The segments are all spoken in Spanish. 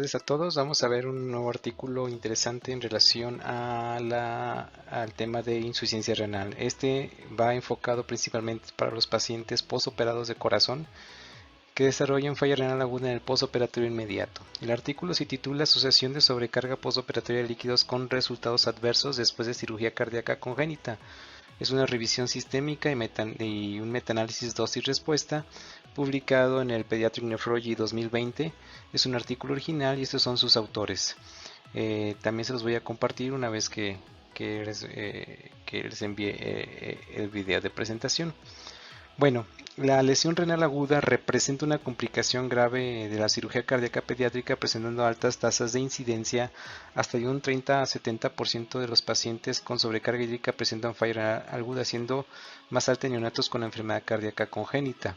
tardes a todos. Vamos a ver un nuevo artículo interesante en relación al tema de insuficiencia renal. Este va enfocado principalmente para los pacientes posoperados de corazón que desarrollan falla renal aguda en el posoperatorio inmediato. El artículo se titula Asociación de sobrecarga posoperatoria de líquidos con resultados adversos después de cirugía cardíaca congénita. Es una revisión sistémica y un metaanálisis dosis-respuesta publicado en el Pediatric Nephrology 2020. Es un artículo original y estos son sus autores. También se los voy a compartir una vez que les envíe el video de presentación. Bueno, la lesión renal aguda representa una complicación grave de la cirugía cardíaca pediátrica, presentando altas tasas de incidencia. Hasta de un 30 a 70% de los pacientes con sobrecarga hídrica presentan falla renal aguda, siendo más alta en neonatos con enfermedad cardíaca congénita.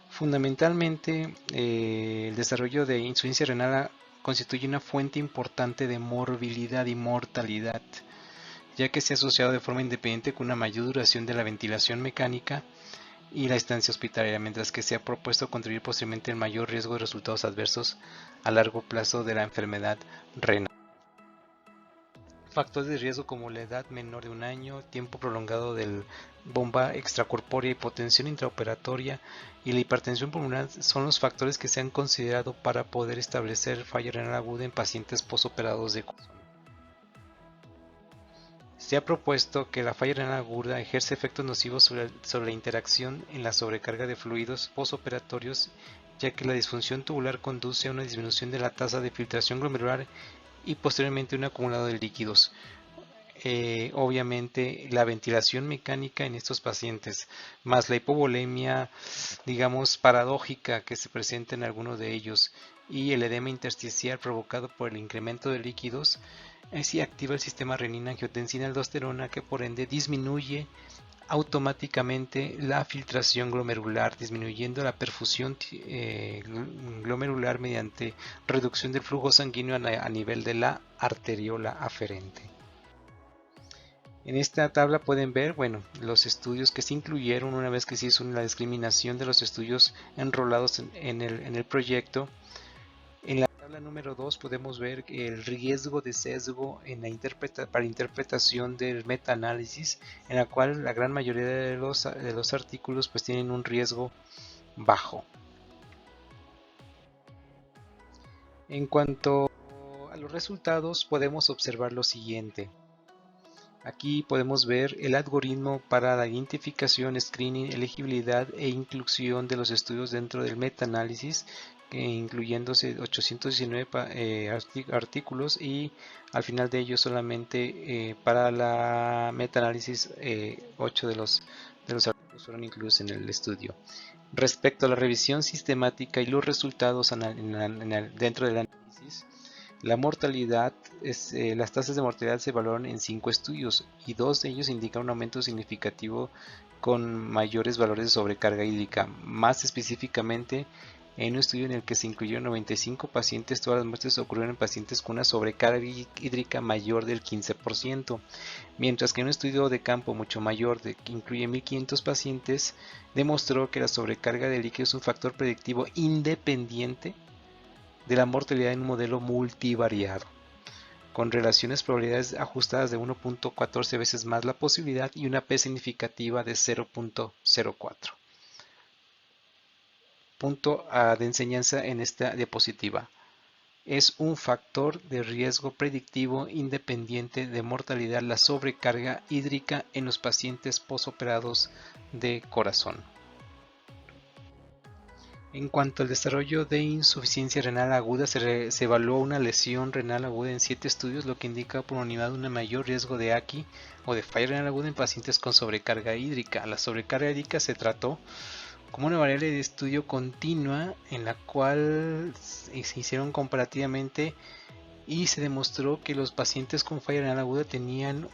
Fundamentalmente, el desarrollo de insuficiencia renal constituye una fuente importante de morbilidad y mortalidad, ya que se ha asociado de forma independiente con una mayor duración de la ventilación mecánica y la estancia hospitalaria, mientras que se ha propuesto contribuir posiblemente el mayor riesgo de resultados adversos a largo plazo de la enfermedad renal. Factores de riesgo como la edad menor de un año, tiempo prolongado del bomba extracorpórea, hipotensión intraoperatoria y la hipertensión pulmonar son los factores que se han considerado para poder establecer falla renal aguda en pacientes posoperados de corazón. Se ha propuesto que la falla renal aguda ejerce efectos nocivos sobre la interacción en la sobrecarga de fluidos posoperatorios, ya que la disfunción tubular conduce a una disminución de la tasa de filtración glomerular y posteriormente un acumulado de líquidos. Obviamente la ventilación mecánica en estos pacientes, más la hipovolemia, digamos, paradójica que se presenta en algunos de ellos, y el edema intersticial provocado por el incremento de líquidos, así activa el sistema renina-angiotensina-aldosterona, que por ende disminuye automáticamente la filtración glomerular, disminuyendo la perfusión glomerular mediante reducción del flujo sanguíneo a nivel de la arteriola aferente. En esta tabla pueden ver, los estudios que se incluyeron una vez que se hizo la discriminación de los estudios enrolados en el proyecto. En la tabla número 2 podemos ver el riesgo de sesgo para interpretación del metaanálisis, en la cual la gran mayoría de los artículos pues tienen un riesgo bajo. En cuanto a los resultados, podemos observar lo siguiente. Aquí podemos ver el algoritmo para la identificación, screening, elegibilidad e inclusión de los estudios dentro del metaanálisis, incluyéndose 819 artículos, y al final de ellos solamente para la metaanálisis 8 de los artículos fueron incluidos en el estudio. Respecto a la revisión sistemática y los resultados dentro del análisis, la mortalidad, las tasas de mortalidad se evaluaron en 5 estudios y 2 de ellos indican un aumento significativo con mayores valores de sobrecarga hídrica. Más específicamente, en un estudio en el que se incluyeron 95 pacientes, todas las muertes ocurrieron en pacientes con una sobrecarga hídrica mayor del 15%, mientras que en un estudio de campo mucho mayor, que incluye 1500 pacientes, demostró que la sobrecarga de líquido es un factor predictivo independiente de la mortalidad en un modelo multivariado, con relaciones probabilidades ajustadas de 1.14 veces más la posibilidad y una P significativa de 0.04. Punto de enseñanza en esta diapositiva. Es un factor de riesgo predictivo independiente de mortalidad la sobrecarga hídrica en los pacientes posoperados de corazón. En cuanto al desarrollo de insuficiencia renal aguda, se evaluó una lesión renal aguda en 7 estudios, lo que indica por unidad un mayor riesgo de AKI o de falla renal aguda en pacientes con sobrecarga hídrica. La sobrecarga hídrica se trató como una variable de estudio continua en la cual se hicieron comparativamente y se demostró que los pacientes con falla renal aguda tenían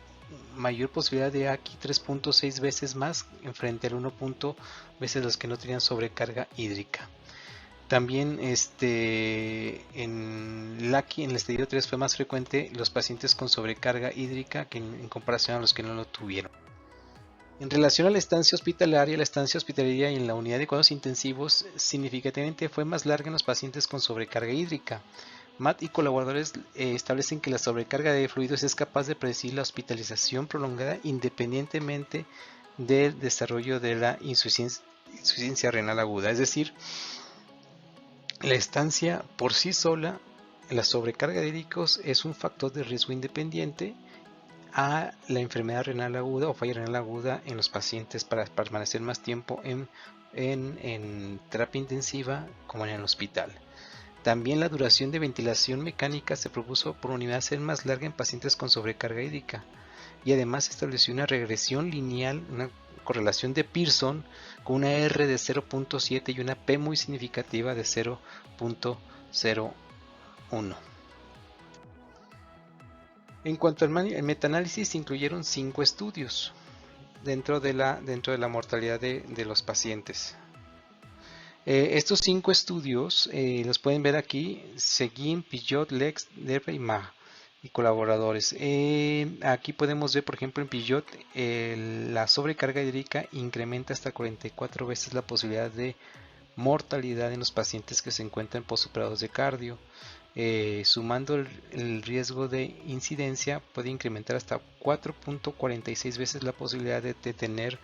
mayor posibilidad de AKI 3.6 veces más en frente al 1. Veces los que no tenían sobrecarga hídrica. También en el estadio 3 fue más frecuente los pacientes con sobrecarga hídrica que en comparación a los que no lo tuvieron. En relación a la estancia hospitalaria en la unidad de cuidados intensivos significativamente fue más larga en los pacientes con sobrecarga hídrica. Matt y colaboradores establecen que la sobrecarga de fluidos es capaz de predecir la hospitalización prolongada independientemente del desarrollo de la insuficiencia renal aguda. Es decir, la estancia por sí sola, la sobrecarga de hídricos es un factor de riesgo independiente a la enfermedad renal aguda o falla renal aguda en los pacientes para permanecer más tiempo en terapia intensiva como en el hospital. También la duración de ventilación mecánica se propuso por unidad ser más larga en pacientes con sobrecarga hídrica y además se estableció una regresión lineal, una correlación de Pearson con una R de 0.7 y una P muy significativa de 0.01. En cuanto al metaanálisis, se incluyeron 5 estudios dentro de la mortalidad de los pacientes. Estos 5 estudios los pueden ver aquí: Seguin, Pillot, Lex, Debra y Ma y colaboradores. Aquí podemos ver, por ejemplo, en Pillot la sobrecarga hídrica incrementa hasta 44 veces la posibilidad de mortalidad en los pacientes que se encuentran postoperados de cardio. Sumando el riesgo de incidencia, puede incrementar hasta 4.46 veces la posibilidad de tener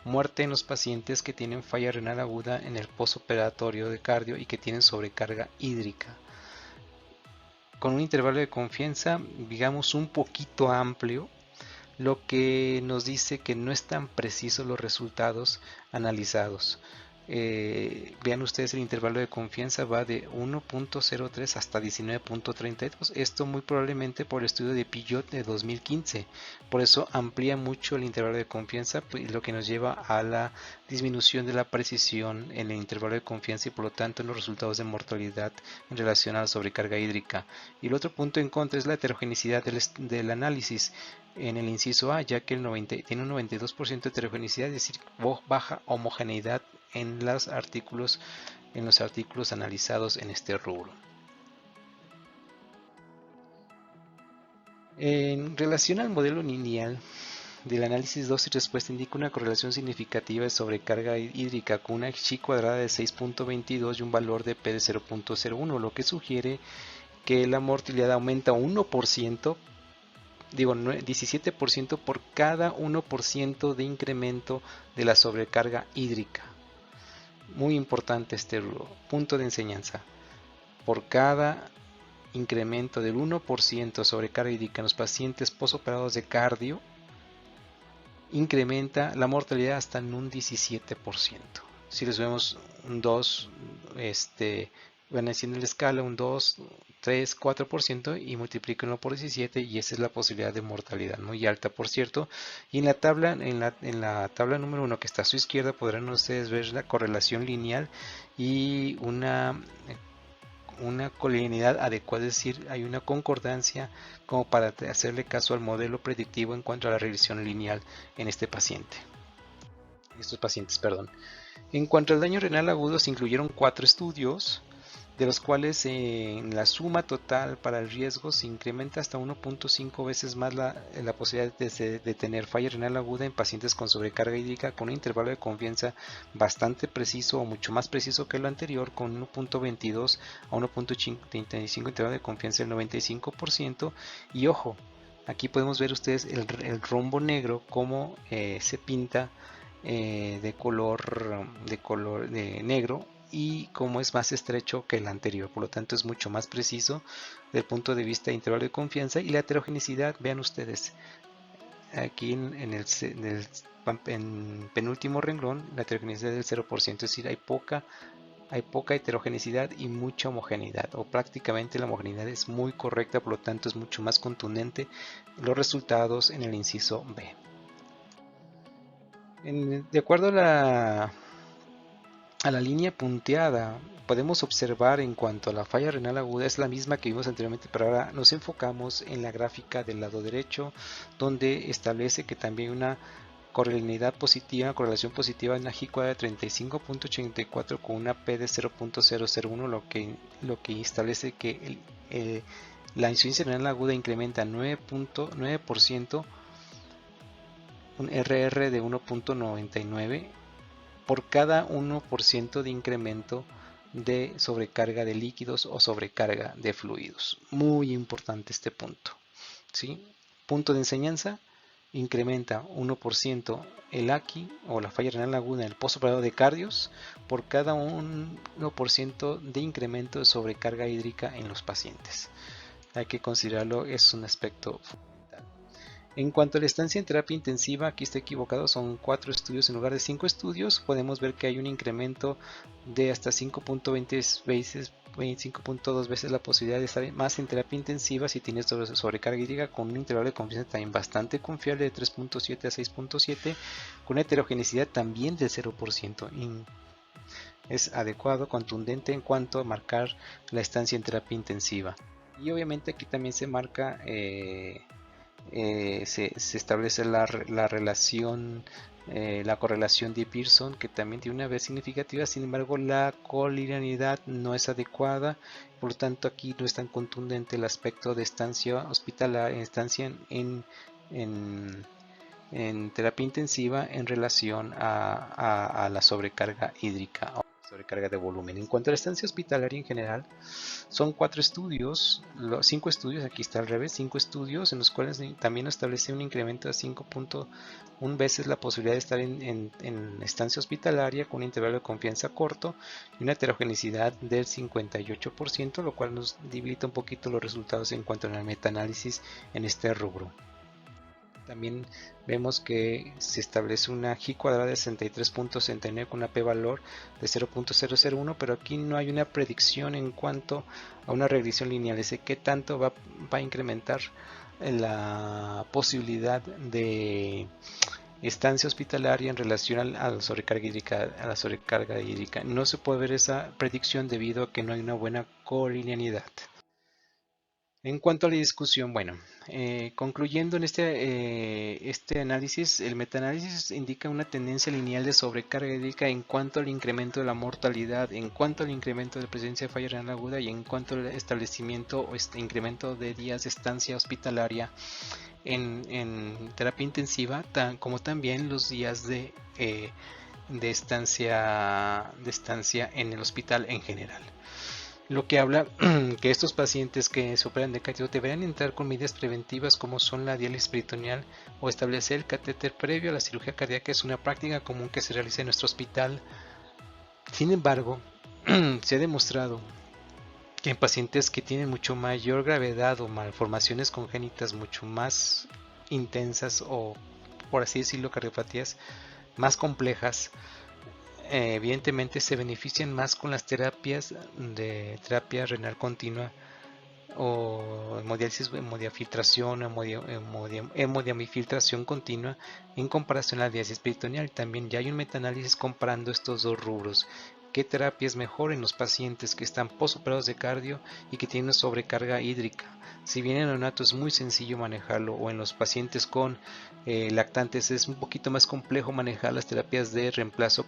muerte en los pacientes que tienen falla renal aguda en el postoperatorio de cardio y que tienen sobrecarga hídrica. Con un intervalo de confianza, digamos, un poquito amplio, lo que nos dice que no están precisos los resultados analizados. Vean ustedes, el intervalo de confianza va de 1.03 hasta 19.32. Esto muy probablemente por el estudio de Pillot de 2015. Por eso amplía mucho el intervalo de confianza, lo que nos lleva a la disminución de la precisión en el intervalo de confianza y por lo tanto en los resultados de mortalidad en relación a la sobrecarga hídrica. Y el otro punto en contra es la heterogeneidad del análisis en el inciso A, ya que tiene un 92% de heterogeneidad, es decir, baja homogeneidad en los artículos analizados en este rubro. En relación al modelo lineal del análisis dosis y respuesta, indica una correlación significativa de sobrecarga hídrica con una chi cuadrada de 6.22 y un valor de P de 0.01, lo que sugiere que la mortalidad aumenta 1%, 17% por cada 1% de incremento de la sobrecarga hídrica. Muy importante este punto de enseñanza. Por cada incremento del 1% sobrecarga hídrica en los pacientes postoperados de cardio, incrementa la mortalidad hasta en un 17%. Si les vemos un 2, van haciendo la escala un 2, 3, 4% y multiplíquenlo por 17 y esa es la posibilidad de mortalidad, muy alta, por cierto. Y en la tabla, tabla número 1 que está a su izquierda, podrán ustedes ver la correlación lineal y una colinealidad adecuada, es decir, hay una concordancia como para hacerle caso al modelo predictivo en cuanto a la regresión lineal en estos pacientes. En cuanto al daño renal agudo, se incluyeron 4 estudios, de los cuales en la suma total para el riesgo se incrementa hasta 1.5 veces más la posibilidad de tener falla renal aguda en pacientes con sobrecarga hídrica, con un intervalo de confianza bastante preciso o mucho más preciso que lo anterior, con 1.22 a 1.35 intervalo de confianza del 95%. Y ojo, aquí podemos ver ustedes el rombo negro, cómo se pinta de color negro y como es más estrecho que el anterior, por lo tanto es mucho más preciso desde el punto de vista de intervalo de confianza. Y la heterogeneidad, vean ustedes aquí en el penúltimo renglón, la heterogeneidad del 0%, es decir, hay poca heterogeneidad y mucha homogeneidad, o prácticamente la homogeneidad es muy correcta, por lo tanto es mucho más contundente los resultados en el inciso B. De acuerdo a la línea punteada, podemos observar en cuanto a la falla renal aguda es la misma que vimos anteriormente, pero ahora nos enfocamos en la gráfica del lado derecho, donde establece que también una correlación positiva en la G cuadrada de 35.84 con una P de 0.001, lo que establece que la insuficiencia renal aguda incrementa 9% un RR de 1.99 por cada 1% de incremento de sobrecarga de líquidos o sobrecarga de fluidos. Muy importante este punto, ¿sí? Punto de enseñanza: incrementa 1% el AQI o la falla renal aguda en el postoperatorio de cardios por cada 1% de incremento de sobrecarga hídrica en los pacientes. Hay que considerarlo, es un aspecto fundamental. En cuanto a la estancia en terapia intensiva, aquí estoy equivocado, son 4 estudios en lugar de 5 estudios. Podemos ver que hay un incremento de hasta 5.20 veces, 25.2 veces la posibilidad de estar más en terapia intensiva si tienes sobrecarga hídrica, con un intervalo de confianza también bastante confiable de 3.7 a 6.7, con una heterogeneidad también del 0%. Es adecuado, contundente en cuanto a marcar la estancia en terapia intensiva. Y obviamente aquí también se marca, se establece la relación, la correlación de Pearson, que también tiene una vez significativa. Sin embargo, la colinealidad no es adecuada, por lo tanto aquí no es tan contundente el aspecto de estancia hospitalaria, estancia en terapia intensiva en relación a la sobrecarga hídrica o sobrecarga de volumen. En cuanto a la estancia hospitalaria en general, son 4 estudios, 5 estudios, aquí está al revés, 5 estudios en los cuales también establece un incremento de 5.1 veces la posibilidad de estar en estancia hospitalaria con un intervalo de confianza corto y una heterogeneidad del 58%, lo cual nos debilita un poquito los resultados en cuanto al metaanálisis en este rubro. También vemos que se establece una G cuadrada de 63.69 con una p-valor de 0.001, pero aquí no hay una predicción en cuanto a una regresión lineal, es decir, qué tanto va a incrementar la posibilidad de estancia hospitalaria en relación a la sobrecarga hídrica. No se puede ver esa predicción debido a que no hay una buena colinealidad. En cuanto a la discusión, bueno, concluyendo en este análisis, el metaanálisis indica una tendencia lineal de sobrecarga hídrica en cuanto al incremento de la mortalidad, en cuanto al incremento de presencia de falla renal aguda y en cuanto al establecimiento o incremento de días de estancia hospitalaria en terapia intensiva, como también los días de estancia en el hospital en general. Lo que habla que estos pacientes que se operan de catéter deberán entrar con medidas preventivas como son la diálisis peritoneal o establecer el catéter previo a la cirugía cardíaca. Es una práctica común que se realiza en nuestro hospital. Sin embargo, se ha demostrado que en pacientes que tienen mucho mayor gravedad o malformaciones congénitas mucho más intensas o, por así decirlo, cardiopatías más complejas, evidentemente se benefician más con las terapias de terapia renal continua o hemodiafiltración o hemodiamifiltración continua en comparación a la diálisis peritoneal. También ya hay un metaanálisis comparando estos dos rubros. ¿Qué terapia es mejor en los pacientes que están postoperados de cardio y que tienen una sobrecarga hídrica? Si bien en el neonato es muy sencillo manejarlo, o en los pacientes con lactantes es un poquito más complejo manejar las terapias de reemplazo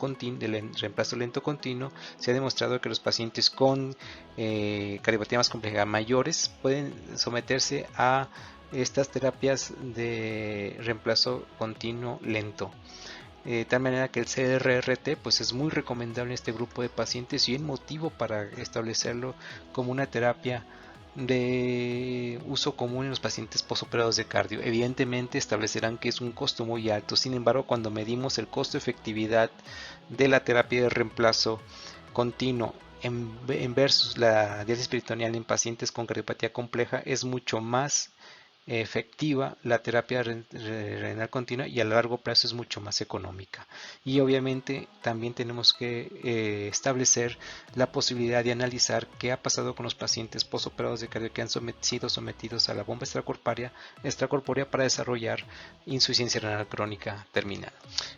lento continuo, se ha demostrado que los pacientes con cardiopatía más compleja mayores pueden someterse a estas terapias de reemplazo continuo lento. De tal manera que el CRRT pues es muy recomendable en este grupo de pacientes y hay motivo para establecerlo como una terapia de uso común en los pacientes postoperados de cardio. Evidentemente establecerán que es un costo muy alto, sin embargo cuando medimos el costo-efectividad de la terapia de reemplazo continuo en versus la diálisis peritoneal en pacientes con cardiopatía compleja, es mucho más efectiva la terapia renal continua y a largo plazo es mucho más económica. Y obviamente también tenemos que establecer la posibilidad de analizar qué ha pasado con los pacientes postoperados de cardio que han sido sometidos a la bomba extracorpórea para desarrollar insuficiencia renal crónica terminal.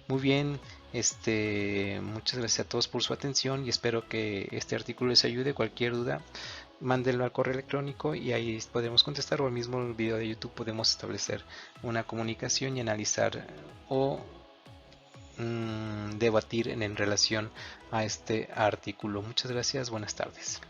Muy bien, muchas gracias a todos por su atención y espero que este artículo les ayude. Cualquier duda, mándenlo al correo electrónico y ahí podemos contestar, o al mismo video de YouTube podemos establecer una comunicación y analizar o debatir en relación a este artículo. Muchas gracias, buenas tardes.